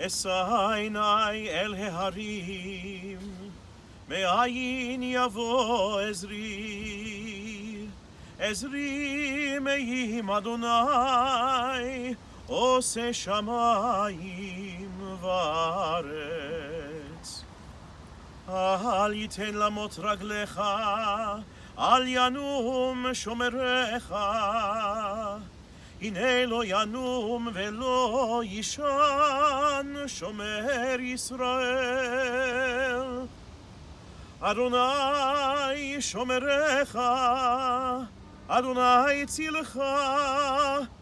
אשא עיני אל ההרים, מאין יבוא עזרי. עזרי מעם אדוני, עושה שמיים וארץ. אל ייתן למוט רגליך, אל ינום שומרך. הנה לא ינום ולא יישן שומר ישראל. אדוני שומרך, אדוני צילך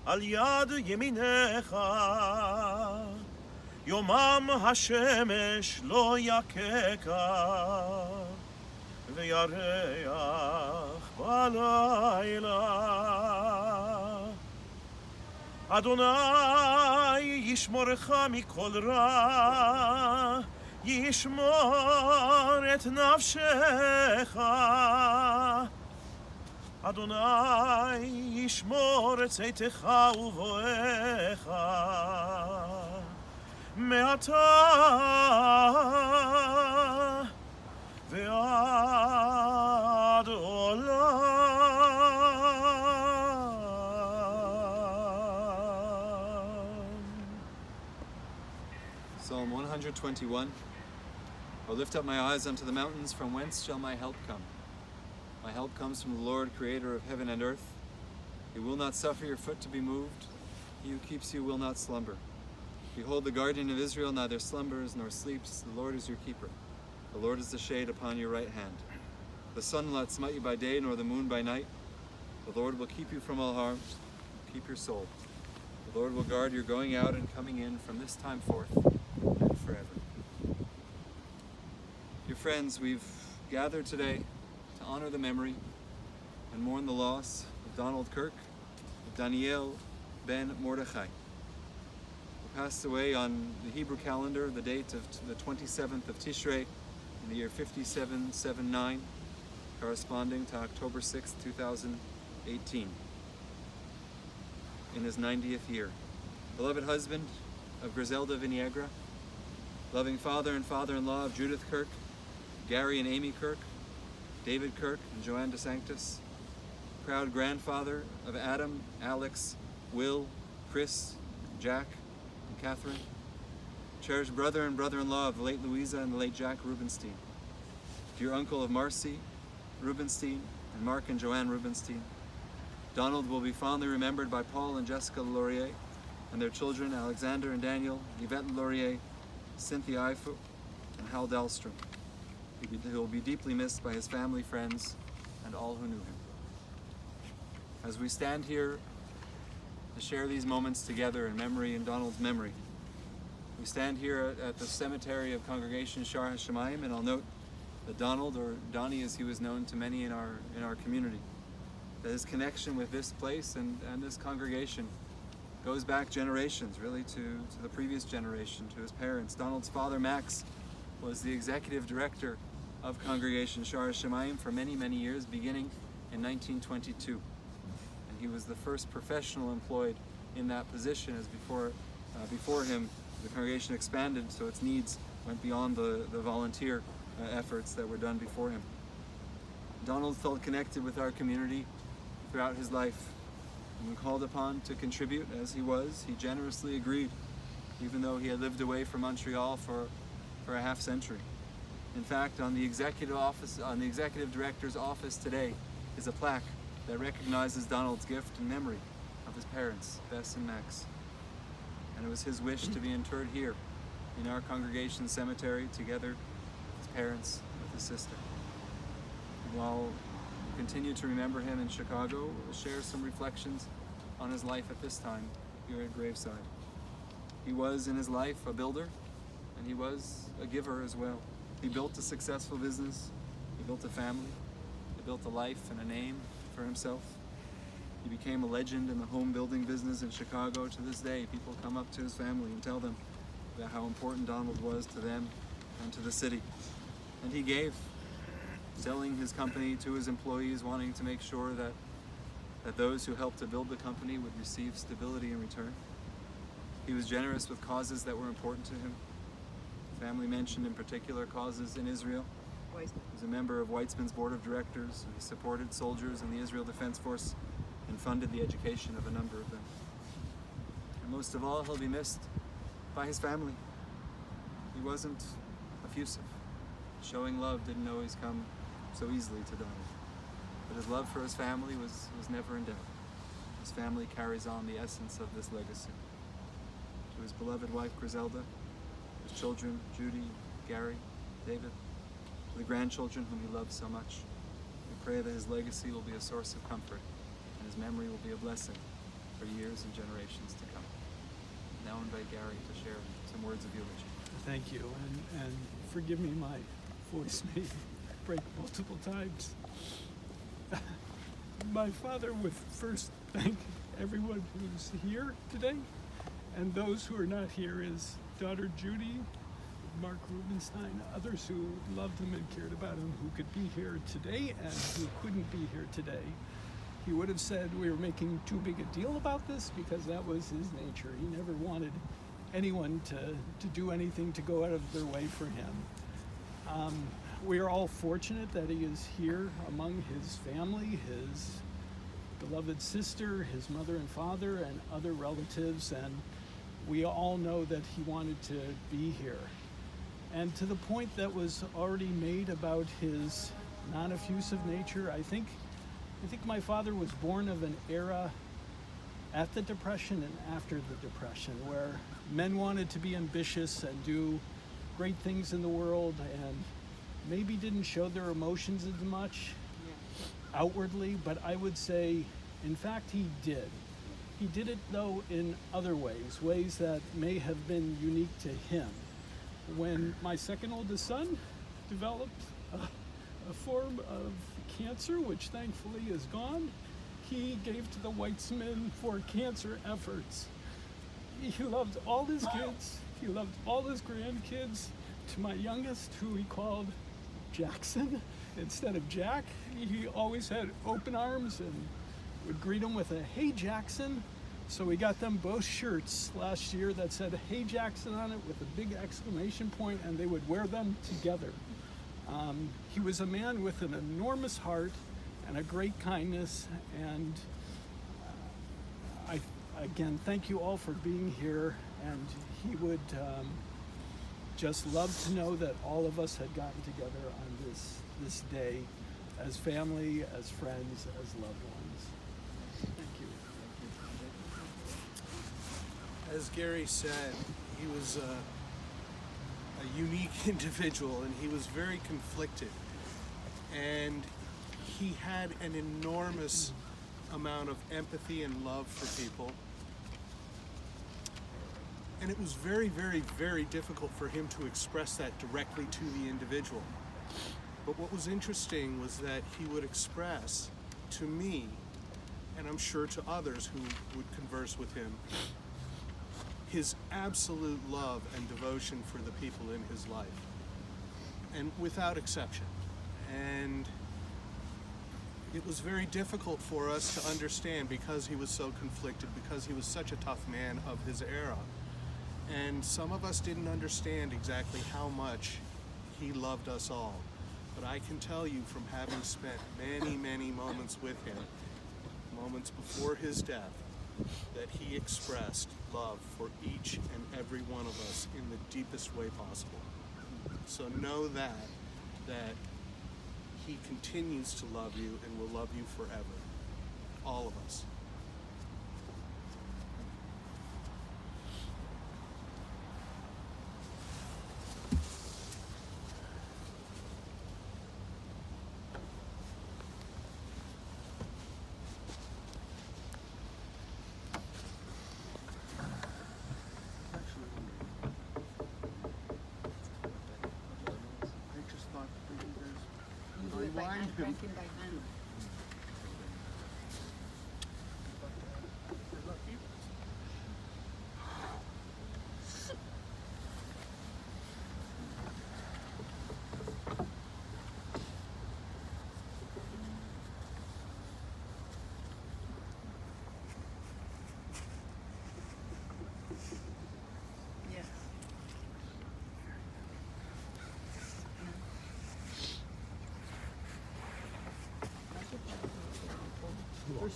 על יד ימינך. יומם השמש לא יככה, וירח בלילה. אדוני ישמורך מכל רע, ישמור את נפשך. אדוני ישמור את צאתך ובואך, מעתה ועד עולם. Psalm 121. I'll lift up my eyes unto the mountains, from whence shall my help come? My help comes from the Lord, creator of heaven and earth. He will not suffer your foot to be moved. He who keeps you will not slumber. Behold, the guardian of Israel neither slumbers nor sleeps. The Lord is your keeper. The Lord is the shade upon your right hand. The sun will not smite you by day, nor the moon by night. The Lord will keep you from all harm. Keep your soul. The Lord will guard your going out and coming in from this time forth and forever. Dear friends, we've gathered today to honor the memory and mourn the loss of Donald Kirk, of Daniel ben Mordechai, who passed away on the Hebrew calendar, the date of the 27th of Tishrei in the year 5779, corresponding to October 6, 2018, in his 90th year. Beloved husband of Griselda Viniegra, loving father and father-in-law of Judith Kirk, Gary and Amy Kirk, David Kirk and Joanne DeSanctis, proud grandfather of Adam, Alex, Will, Chris, Jack, and Catherine, cherished brother and brother-in-law of the late Louisa and the late Jack Rubenstein, dear uncle of Marcy Rubenstein and Mark and Joanne Rubenstein. Donald will be fondly remembered by Paul and Jessica Laurier and their children Alexander and Daniel, Yvette Laurier, Cynthia Ifu, and Hal Dahlstrom. He will be deeply missed by his family, friends, and all who knew him. As we stand here to share these moments together in memory, in Donald's memory, we stand here at the cemetery of Congregation Shar HaShamayim, and I'll note that Donald, or Donny as he was known to many in our community, that his connection with this place and this congregation goes back generations, really to the previous generation, to his parents. Donald's father, Max, was the executive director of Congregation Shar HaShamayim for many, many years, beginning in 1922. And he was the first professional employed in that position, as before him the congregation expanded, so its needs went beyond the volunteer efforts that were done before him. Donald felt connected with our community throughout his life. And when called upon to contribute, as he was, he generously agreed, even though he had lived away from Montreal for a half century. In fact, on the executive director's office today is a plaque that recognizes Donald's gift in memory of his parents, Bess and Max. And it was his wish to be interred here in our congregation cemetery together with his parents, with his sister. And while we continue to remember him in Chicago, we'll share some reflections on his life at this time here at Graveside. He was in his life a builder, and he was a giver as well. He built a successful business, he built a family, he built a life and a name for himself. He became a legend in the home building business in Chicago. To this day, people come up to his family and tell them about how important Donald was to them and to the city. And he gave, selling his company to his employees, wanting to make sure that those who helped to build the company would receive stability in return. He was generous with causes that were important to him. Family mentioned in particular causes in Israel. He was a member of Weitzman's board of directors. He supported soldiers in the Israel Defense Force and funded the education of a number of them. And most of all, he'll be missed by his family. He wasn't effusive. Showing love didn't always come so easily to Donny. But his love for his family was never in doubt. His family carries on the essence of this legacy. To his beloved wife, Griselda, his children, Judy, Gary, David, to the grandchildren whom he loves so much, we pray that his legacy will be a source of comfort and his memory will be a blessing for years and generations to come. Now invite Gary to share some words of eulogy. Thank you, and forgive me, my voice may break multiple times. My father would first thank everyone who's here today, and those who are not here, his daughter Judy, Mark Rubenstein, others who loved him and cared about him, who could be here today and who couldn't be here today. He would have said we were making too big a deal about this because that was his nature. He never wanted anyone to do anything to go out of their way for him. We are all fortunate that he is here among his family, his beloved sister, his mother and father, and other relatives, and we all know that he wanted to be here. And to the point that was already made about his non-effusive nature, I think my father was born of an era at the Depression and after the Depression, where men wanted to be ambitious and do great things in the world and maybe didn't show their emotions as much outwardly, but I would say, in fact, he did. He did it, though, in other ways that may have been unique to him. When my second oldest son developed a form of cancer, which thankfully is gone, he gave to the Weitzman for cancer efforts. He loved all his kids. He loved all his grandkids. To my youngest, who he called Jackson instead of Jack, he always had open arms and would greet him with a "Hey Jackson." So we got them both shirts last year that said "Hey Jackson" on it with a big exclamation point, and they would wear them together. He was a man with an enormous heart and a great kindness, and I again thank you all for being here, and he would just love to know that all of us had gotten together on this day as family, as friends, as loved ones. Thank you. As Gary said, he was a unique individual, and he was very conflicted, and he had an enormous amount of empathy and love for people. And it was very, very, very difficult for him to express that directly to the individual. But what was interesting was that he would express to me, and I'm sure to others who would converse with him, his absolute love and devotion for the people in his life, and without exception. And it was very difficult for us to understand because he was so conflicted, because he was such a tough man of his era. And some of us didn't understand exactly how much he loved us all. But I can tell you from having spent many, many moments with him, moments before his death, that he expressed love for each and every one of us in the deepest way possible. So know that he continues to love you and will love you forever. All of us. Franklin by hand.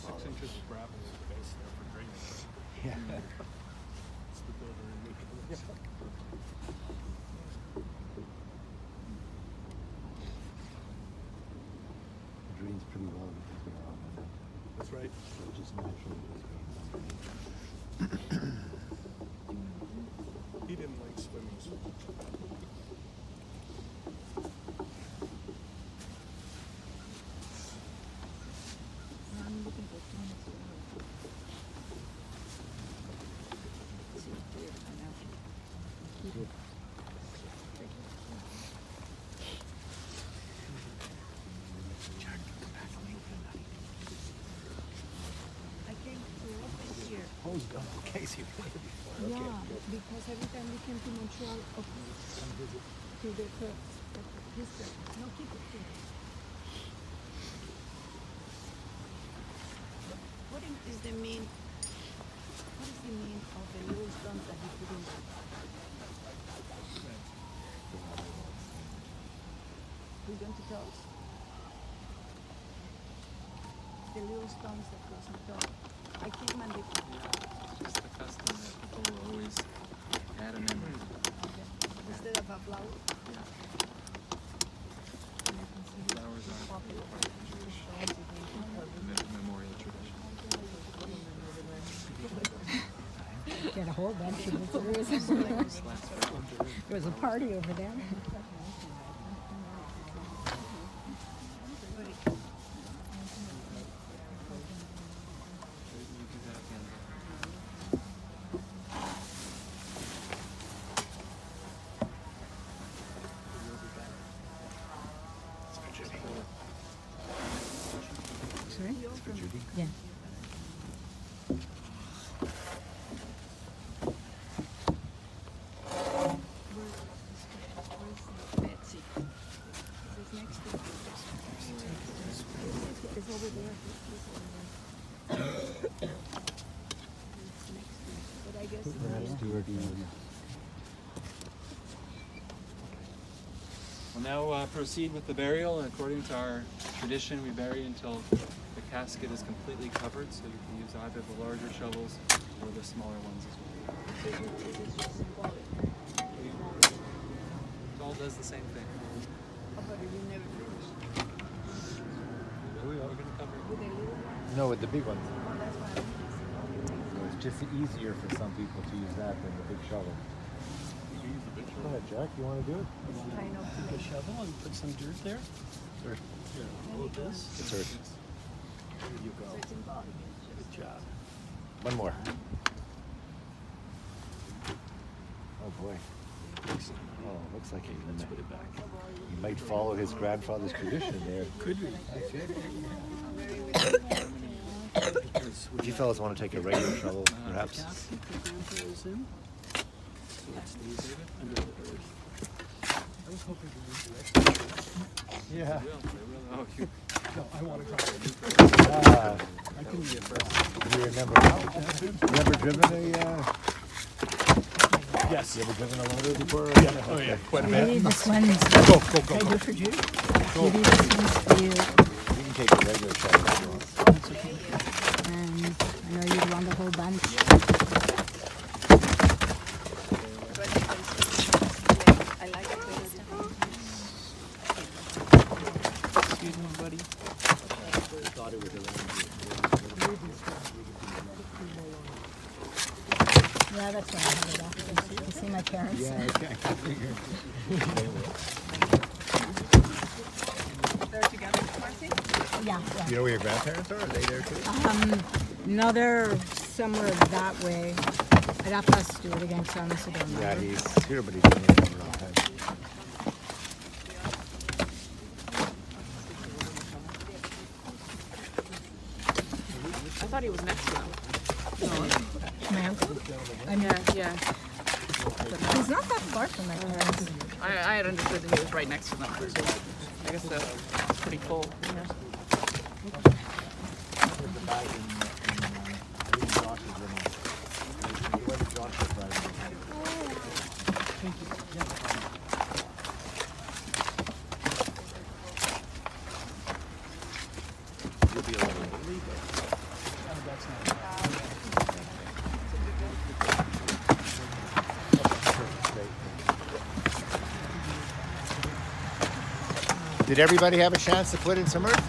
6 inches of gravel in the base there for drainage. Yeah. It's the builder in me. It drains pretty well because we're on it. That's right. So it just naturally just drains underneath. He didn't like swimming. So. I'm looking for 2 minutes. See if they ever come out. Good. I came to open here. Oh, okay, so you've been here before. Okay. Yeah, because every time we came to Montreal, to the history. No, keep it here. What is the mean? What is the mean of the little stones that he put in there? Who's going to tell us? The little stones that goes on top. I came and they It's just the custom that people will always add a memory. instead of a flower. Yeah. Flowers are part of the Jewish memorial tradition. Get a whole bunch of it. There was a party over there. Sorry? Yeah. Betsy. It's next to it's over there. It's next to but I guess Perhaps Stuart We'll now proceed with the burial. According to our tradition, we bury until the casket is completely covered, so you can use either the larger shovels or the smaller ones as well. It all does the same thing. but you never finish. We're going to cover With the little one. No, with the big ones. Oh, that's why I'm So it's just easier for some people to use that than the big shovel. Go ahead, Jack. You want to do it? trying not to Take a make shovel and put some dirt there. Sure. All of this. It's Earth. There you go. so it's involved. Good job. One more. Oh boy. Oh, looks like he Put it back. might follow his grandfather's tradition there. Could we? That's it. If you fellas want to take a regular shovel, perhaps. Casket the grandpa is in. so it stays Under the earth. I was hoping to redirect. Yeah. They will. Oh, you No, I want to go. Ah, I can be a first. you remember driven a? Yes. You ever driven a loader before? Yeah. Oh yeah. Quite a bit. Maybe this one's Go, go, can I go. do for Judy? Maybe this one's for you. You can take a regular shovel if you want. That's okay. And I know you'd want the whole bunch. I like it. Excuse me, buddy. Thought it was Yeah, that's why I have it off. You see my parents? Yeah, okay. I figured. They're together, Marcy? Yeah, You know where your grandparents are? Are they there too? yeah. No, they're somewhere that way. I'd have to ask Stuart again because I honestly don't Yeah, remember. he's here, but he's been here for a long time. I thought he was next to them. My uncle? Yeah. He's not that far from my parents. I had understood that he was right next to them. So I guess that's pretty full. You'll be a little early, but Did everybody have a chance to put in some earth?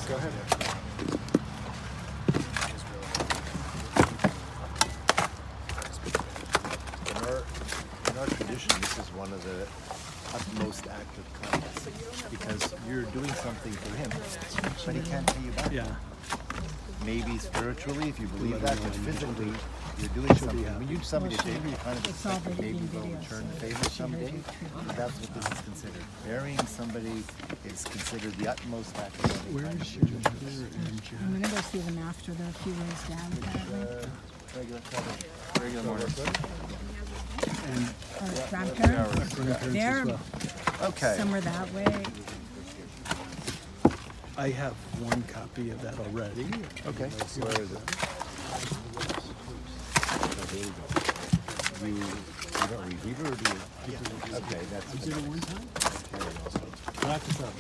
Go ahead. In our tradition, this is one of the utmost active kindness because you're doing something for him, but he can't pay you back. Yeah. Maybe spiritually, if you believe that, but physically, you're doing something. When you do somebody a favor, you kind of expect that maybe they'll return the favor someday. That's what this is considered. Burying somebody is considered the utmost act of loving Where kindness. is your mother and Jack? I'm gonna go see them after the few ways down, apparently. Regular mornings. And Or grandparents. grandparents They're as well. Okay. somewhere that way. I have one copy of that already. Okay. Where is it? You don't read Hebrew or do you? Okay, that's You did it one time? Practice up.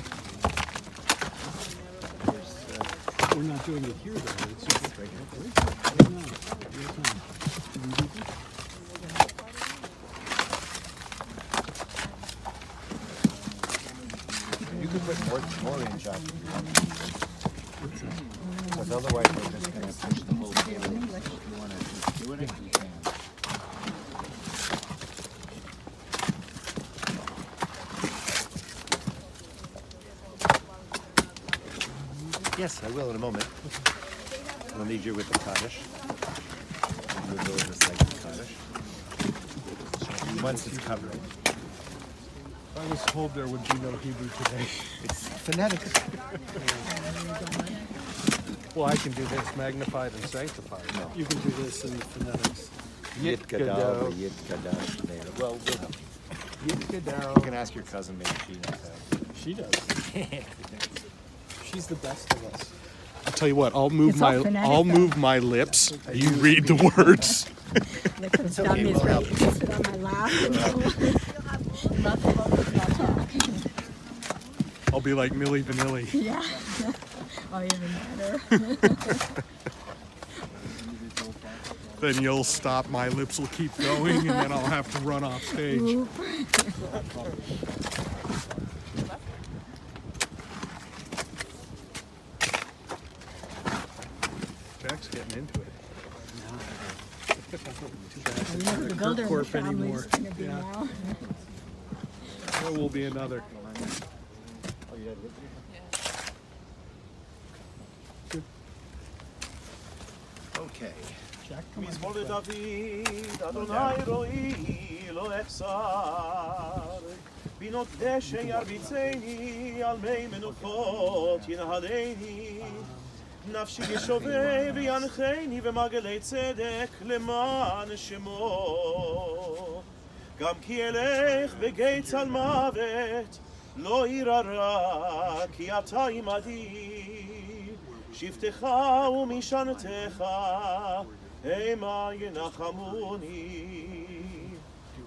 We're not doing it here though. It's just right now. Your time. Can you do this? You could put more in, Jack, if you want. Because otherwise we're just going to push the whole table. If you want to keep doing it, you can. Yes, I will in a moment. I'll need you with the Kaddish. We'll go over the second Kaddish. Once it's covered. I was told there would be no Hebrew today. It's phonetics. Well, I can do this magnified and sanctified. No. You can do this in the phonetics. Yit gadal, yit kadash there. Well, we'll help. Yit gadal. You can ask your cousin, maybe she knows how. She does. She's the best of us. I'll tell you what. I'll move It's all my phonetic, I'll though. move my lips. You read the words. They could have done okay, me we'll right. help. You can sit on my lap. Nothing about I'll be like Milli Vanilli. Yeah. Oh, even better. Then you'll stop. My lips will keep going, and then I'll have to run off stage. Oop. Jack's getting into it. Too bad You know who the builder of the Corp family anymore. is going to be Yeah. now. There will be another. Okay. מזמור לדוד, אדוני רואי לא אחסר. בינות דשא ירביצני, על מי מנוחות ינהלני. נפשי ישובב וינחני, ומעגלי צדק למען שמו. גם כי אלך בגיא צל מוות, לא אירא רע, כי אתה עמדי. שבטך ומשענתך, המה ינחמוני.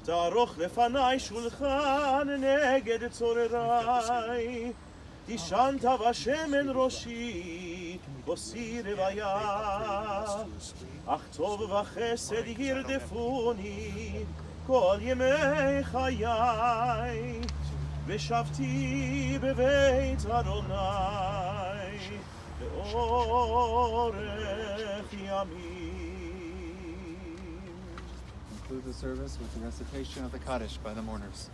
תערוך לפניי שולחן נגד צורריי. תשענת בשמן ראשי, כוסי רוויה. אך טוב וחסד ירדפוני, כל ימי חיי. ושבתי בבית אדוני, לאורך ימים. Conclude the service with the recitation of the Kaddish by the mourners.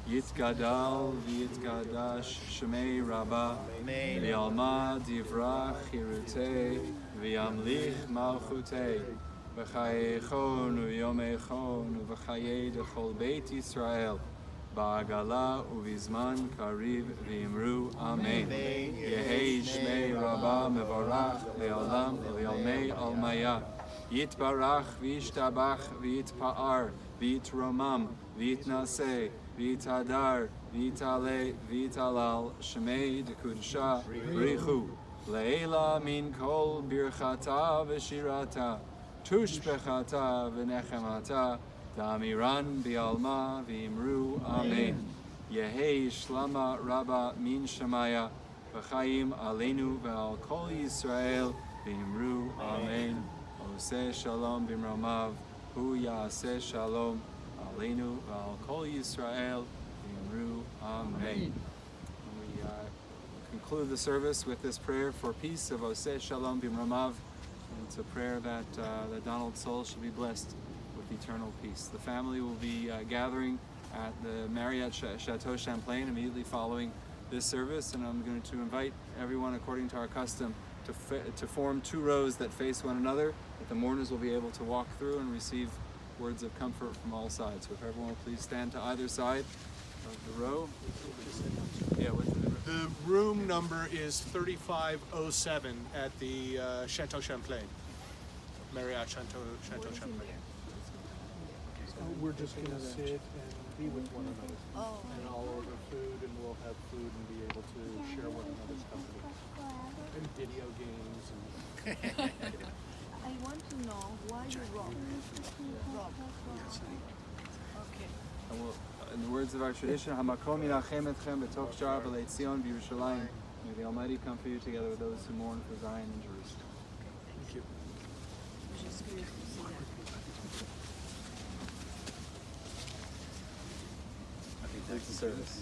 Yitgadal v'yitgadash shemei Rabbah v'yalma divrach hirutei v'yamlich malchutei v'chayechon u'yomechon v'chayei dechol beit Yisrael ba'agala u'vizman kariv v'imru Amen. Yehei shmei Rabbah mevarach le'olam le'olmei almaya Yitbarach v'yishtabach v'yitpa'ar v'yitromam v'yitnaseh v'yitadar v'yitale v'yitalal shmei dekudesha richu le'ela min kol birchata v'shirata tushbechata v'nechemata Damiran bi'alma v'imru Amen. Yehei shlama rabba min shemaya v'chaim aleinu v'al kol Yisrael v'imru Amen. Oseh shalom b'mromav hu ya'aseh shalom aleinu v'al kol Yisrael v'imru Amen. We conclude the service with this prayer for peace of Oseh Shalom Bimramav. And it's a prayer that that Donald's soul should be blessed with eternal peace. The family will be gathering at the Marriott Chateau Champlain immediately following this service, and I'm going to invite everyone, according to our custom, to form two rows that face one another, that the mourners will be able to walk through and receive words of comfort from all sides. So if everyone will please stand to either side of the row. Yeah, what's the number? The room number is 3507 at the Chateau Champlain. Marriott Chateau Champlain. We're just going to sit and be with one another. And I'll order food and we'll have food and be able to share one another's company. And video games. And I want to know why you rock. Okay. And we'll, in the words of our tradition, Hamakom yinachem etchem b'toch sha'ar b'lei Tzion b'Yerushalayim. May the Almighty come for you together with those who mourn for Zion and Jerusalem. Thank you. Just curious to see that. Concludes the service.